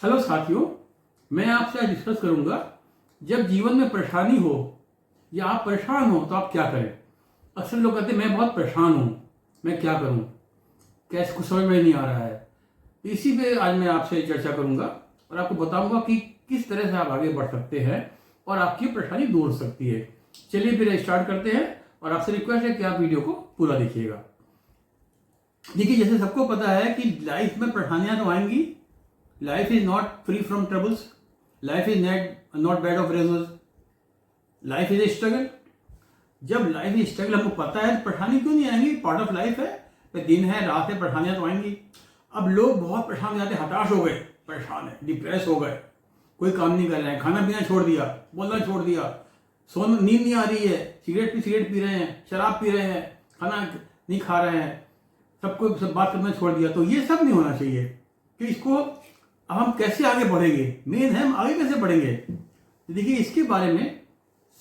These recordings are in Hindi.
हेलो साथियों, मैं आपसे आज डिस्कस करूंगा जब जीवन में परेशानी हो या आप परेशान हो तो आप क्या करें। अक्सर लोग कहते हैं मैं बहुत परेशान हूं, मैं क्या करूं, कैसे कुछ समझ में नहीं आ रहा है। इसी पे आज मैं आपसे चर्चा करूंगा और आपको बताऊंगा कि किस तरह से आप आगे बढ़ सकते हैं और आपकी परेशानी दूर हो सकती है। चलिए फिर स्टार्ट करते हैं और आपसे रिक्वेस्ट है कि आप वीडियो को पूरा देखिएगा। देखिए, जैसे सबको पता है कि लाइफ में परेशानियां तो आएंगी। Life is not free from troubles, life is not bed of roses, life is a struggle. जब लाइफ इज स्ट्रगल हमको पता है तो परेशानी क्यों नहीं आएंगी, पार्ट ऑफ लाइफ है। तो दिन है, रात है, परेशानियां तो आएंगी। अब लोग बहुत परेशान हो जाते हैं, हताश हो गए, परेशान है, डिप्रेस हो गए, कोई काम नहीं कर रहे हैं, खाना पीना छोड़ दिया, बोलना छोड़ दिया, सोना नींद नहीं आ रही है, सिगरेट पी रहे हैं, शराब पी रहे हैं, खाना नहीं खा रहे हैं, सब बात करना छोड़ दिया। तो ये सब नहीं होना चाहिए कि इसको अब हम कैसे आगे बढ़ेंगे, मेन है हम आगे कैसे बढ़ेंगे। तो देखिए, इसके बारे में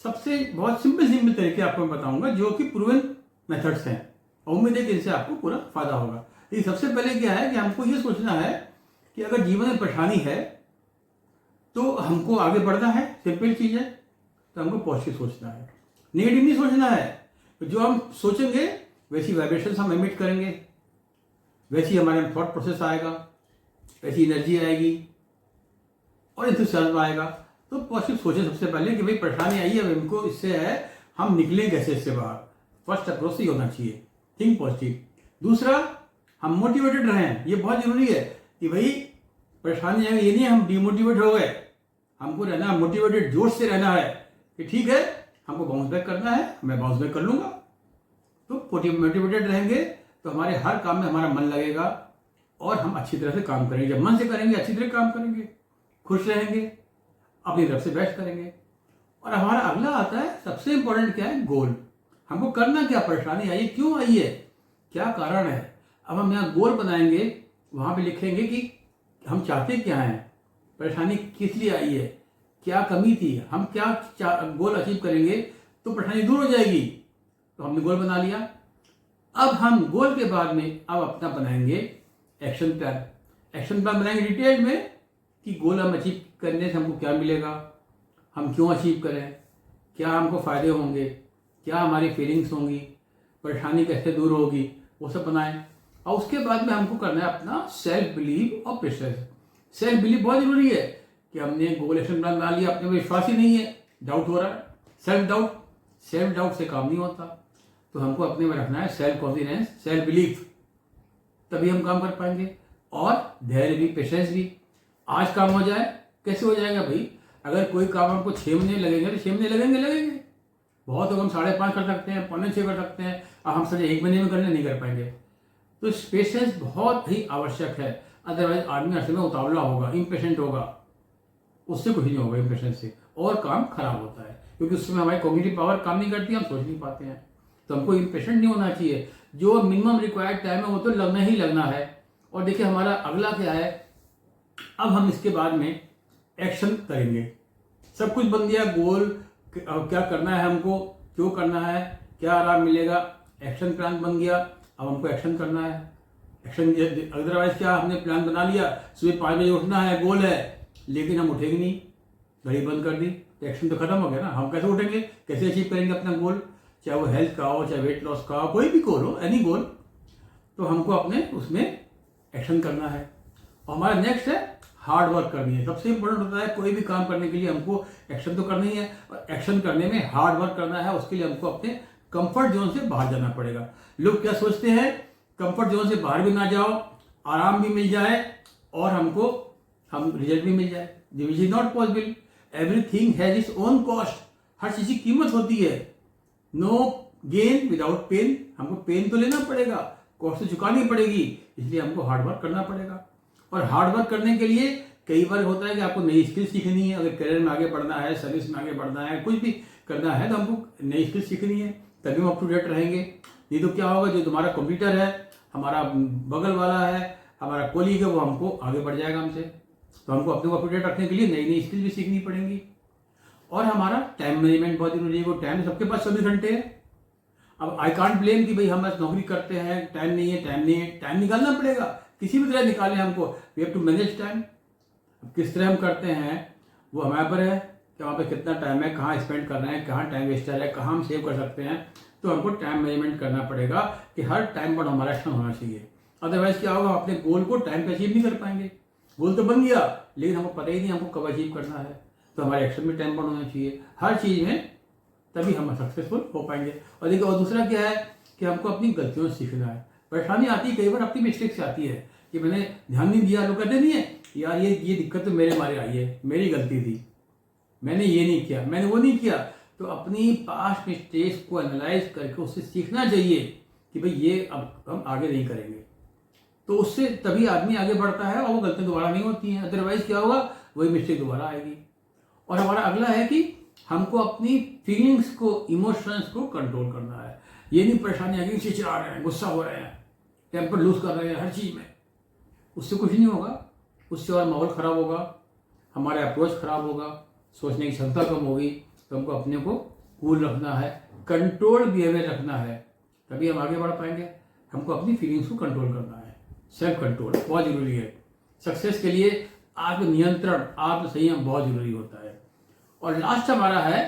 सबसे बहुत सिंपल तरीके आपको मैं बताऊंगा जो कि प्रूवन मेथड्स हैं और उम्मीद है कि इससे आपको पूरा फायदा होगा। ये सबसे पहले क्या है कि हमको ये सोचना है कि अगर जीवन में परेशानी है तो हमको आगे बढ़ना है, सिंपल चीज है। तो हमको पॉजिटिव सोचना है, नेगेटिव नहीं सोचना है। तो जो हम सोचेंगे वैसी वाइब्रेशंस हम एमिट करेंगे, वैसी हमारे में थॉट प्रोसेस आएगा, वैसी एनर्जी आएगी और इंथुसियाज्म आएगा। तो पॉजिटिव सोचें सबसे पहले कि भाई परेशानी आई है, हमको इससे है, हम निकलें कैसे इससे बाहर। फर्स्ट अप्रोच ही होना चाहिए, थिंक पॉजिटिव। दूसरा, हम मोटिवेटेड रहें, ये बहुत जरूरी है कि भाई परेशानी आएगी, ये नहीं हम डिमोटिवेट हो गए, हमको रहना मोटिवेटेड, जोश से रहना है कि ठीक है हमको बाउंस बैक करना है, मैं बाउंस बैक कर लूंगा। तो मोटिवेटेड रहेंगे तो हमारे हर काम में हमारा मन लगेगा और हम अच्छी तरह से काम करेंगे। जब मन से करेंगे अच्छी तरह काम करेंगे, खुश रहेंगे, अपनी तरफ से बेस्ट करेंगे। और हमारा अगला आता है, सबसे इंपॉर्टेंट क्या है, गोल। हमको करना क्या, परेशानी आई है, क्यों आई है, क्या कारण है। अब हम यहाँ गोल बनाएंगे, वहां पे लिखेंगे कि हम चाहते क्या हैं, परेशानी किस लिए आई है, क्या कमी थी, हम क्या गोल अचीव करेंगे तो परेशानी दूर हो जाएगी। तो हमने गोल बना लिया। अब हम गोल के बाद में अब अपना बनाएंगे एक्शन प्लान। एक्शन प्लान बनाएंगे डिटेल में कि गोल हम अचीव करने से हमको क्या मिलेगा, हम क्यों अचीव करें, क्या हमको फायदे होंगे, क्या हमारी फीलिंग्स होंगी, परेशानी कैसे दूर होगी, वो सब बनाएं। और उसके बाद में हमको करना है अपना सेल्फ बिलीव और प्रेशर। सेल्फ बिलीव बहुत जरूरी है कि हमने गोल एक्शन प्लान बना लिया, अपने में विश्वास ही नहीं है, डाउट हो रहा है, सेल्फ डाउट से काम नहीं होता। तो हमको अपने में रखना है सेल्फ कॉन्फिडेंस, सेल्फ बिलीफ, तभी हम काम कर पाएंगे। और धैर्य भी, पेशेंस भी। आज काम हो जाए, कैसे हो जाएगा भाई, अगर कोई काम हमको 6 महीने लगेंगे तो 6 महीने लगेंगे। बहुत लोग हम 5.5 कर सकते हैं, 5.6 कर सकते हैं, अब हम सोचे 1 महीने में करने नहीं कर पाएंगे। तो पेशेंस बहुत ही आवश्यक है, अदरवाइज आदमी असली में उतावला होगा, इम्पेशेंट होगा, उससे कुछ नहीं होगा इम्पेशेंस से, और काम खराब होता है क्योंकि उसमें हमारी कॉग्निटिव पावर काम नहीं करती, हम सोच नहीं पाते हैं। तो हमको इम्पेशेंट नहीं होना चाहिए, जो मिनिमम रिक्वायर्ड टाइम है वो तो लगना ही लगना है। और देखिए हमारा अगला क्या है, अब हम इसके बाद में एक्शन करेंगे। सब कुछ बन गया, गोल क्या करना है हमको, क्यों करना है, क्या आराम मिलेगा, एक्शन प्लान बन गया। अब हमको एक्शन करना है। एक्शन अदरवाइज क्या, हमने प्लान बना लिया, सुबह 5 बजे उठना है, गोल है, लेकिन हम उठेंगे नहीं, घड़ी बंद कर दी, तो एक्शन तो खत्म हो गया ना। हम कैसे उठेंगे, कैसे अचीव करेंगे अपना गोल, चाहे वो हेल्थ का हो, चाहे वेट लॉस का हो, कोई भी गोल हो, एनी गोल। तो हमको अपने उसमें एक्शन करना है। और हमारा नेक्स्ट है हार्ड वर्क करनी है। सबसे इंपॉर्टेंट होता है कोई भी काम करने के लिए हमको एक्शन तो करना ही है, और एक्शन करने में हार्ड वर्क करना है। उसके लिए हमको अपने कंफर्ट जोन से बाहर जाना पड़ेगा। लोग क्या सोचते हैं, कंफर्ट जोन से बाहर भी ना जाओ, आराम भी मिल जाए और हमको रिजल्ट भी मिल जाए, which is not possible. Everything has its own cost, हर चीज की कीमत होती है। नो गेन विदाउट पेन, हमको पेन तो लेना पड़ेगा, कॉस्ट तो चुकानी पड़ेगी, इसलिए हमको हार्ड वर्क करना पड़ेगा। और हार्ड वर्क करने के लिए कई बार होता है कि आपको नई स्किल सीखनी है। अगर करियर में आगे बढ़ना है, सर्विस में आगे बढ़ना है, कुछ भी करना है, तो हमको नई स्किल सीखनी है, तभी हम अप टू डेट रहेंगे। नहीं तो क्या होगा, जो तुम्हारा कंप्यूटर है, हमारा बगल वाला है, हमारा कोलीग है, वो हमको आगे बढ़ जाएगा हमसे। तो हमको अपने को अप टू डेट रखने के लिए नई नई स्किल भी सीखनी पड़ेंगी। और हमारा टाइम मैनेजमेंट बहुत जरूरी है। वो टाइम सबके पास 24 घंटे है। अब आई कांट ब्लेम कि भाई हम बस नौकरी करते हैं, टाइम नहीं है, टाइम निकालना पड़ेगा, किसी भी तरह निकालें हमको। We have to manage time. किस तरह हम करते हैं वो हमारे पर है कि वहाँ पे कितना टाइम है, कहाँ स्पेंड कर रहे हैं, कहाँ टाइम वेस्टर है, कहाँ हम सेव कर सकते हैं। तो हमको टाइम मैनेजमेंट करना पड़ेगा कि हर टाइम पर हमारा एक्शन होना चाहिए। अदरवाइज क्या होगा, अपने गोल को टाइम पे अचीव नहीं कर पाएंगे। गोल तो बन गया लेकिन हमको पता ही नहीं हमको कब अचीव करना है। तो हमारे एक्शन में टाइम पर होना चाहिए हर चीज़ में, तभी हम सक्सेसफुल हो पाएंगे। और देखिए, और दूसरा क्या है कि हमको अपनी गलतियों से सीखना है। परेशानी आती है कई बार अपनी मिस्टेक से आती है कि मैंने ध्यान नहीं दिया। लोग कहते नहीं है यार ये दिक्कत तो मेरे मारे आई है, मेरी गलती थी, मैंने ये नहीं किया, मैंने वो नहीं किया। तो अपनी पास्ट मिस्टेक्स को एनालाइज करके उससे सीखना चाहिए कि भाई ये अब हम आगे नहीं करेंगे। तो उससे तभी आदमी आगे बढ़ता है और वो गलतियां दोबारा नहीं होती हैं। अदरवाइज क्या होगा, वही मिस्टेक दोबारा आएगी। और हमारा अगला है कि हमको अपनी फीलिंग्स को, इमोशंस को कंट्रोल करना है। ये नहीं परेशानी आगे चिढ़ा रहे हैं, गुस्सा हो रहे हैं, टेम्पर लूज कर रहे हैं हर चीज़ में, उससे कुछ नहीं होगा। उससे और माहौल ख़राब होगा, हमारा अप्रोच ख़राब होगा, सोचने की क्षमता कम होगी। तो हमको अपने को कूल रखना है, कंट्रोल बिहेवियर रखना है, तभी हम आगे बढ़ पाएंगे। हमको अपनी फीलिंग्स को कंट्रोल करना है। सेल्फ कंट्रोल बहुत ज़रूरी है। सक्सेस के लिए आत्मनियंत्रण, आत्मसंयम बहुत ज़रूरी होता है। और लास्ट हमारा है,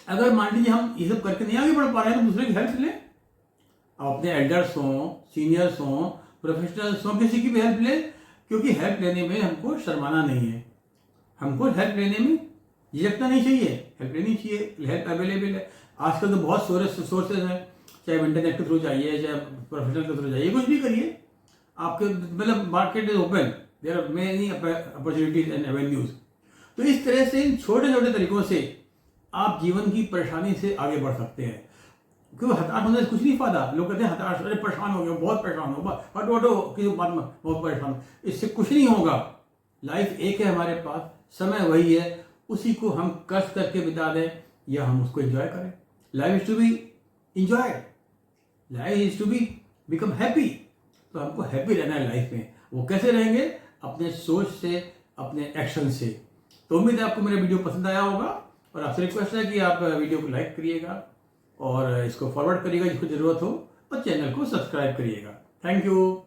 अगर मान लीजिए हम ये सब करके नहीं आगे बढ़ पा रहे हैं तो दूसरे की हेल्प लें। आप अपने एल्डर्स हों, सीनियर्स हों, प्रोफेशनल्स हों, किसी की भी हेल्प लें, क्योंकि हेल्प लेने में हमको शर्माना नहीं है। हमको हेल्प लेने में झिझकना नहीं चाहिए, हेल्प लेनी चाहिए। हेल्प अवेलेबल है आजकल तो बहुत सोर्सेज हैं, चाहे इंटरनेट के थ्रू जाइए, चाहे प्रोफेशनल के थ्रू जाइए, कुछ भी करिए। आपके मतलब market is open, there are many opportunities and avenues. तो इस तरह से इन छोटे छोटे तरीकों से आप जीवन की परेशानी से आगे बढ़ सकते हैं। क्योंकि हताश होने से कुछ नहीं फायदा। लोग कहते हैं हताश, अरे परेशान हो गया, बहुत परेशान हो, हटो किसी बात में बहुत परेशान, इससे कुछ नहीं होगा। लाइफ एक है हमारे पास, समय वही है, उसी को हम कष्ट करके बिता दें या हम उसको एंजॉय करें। Life is to be enjoy, life is to be become happy. तो हमको हैप्पी रहना है लाइफ में। वो कैसे रहेंगे, अपने सोच से, अपने एक्शन से। तो उम्मीद है आपको मेरा वीडियो पसंद आया होगा, और आपसे रिक्वेस्ट है कि आप वीडियो को लाइक करिएगा और इसको फॉरवर्ड करिएगा जिसको ज़रूरत हो, और चैनल को सब्सक्राइब करिएगा। Thank you.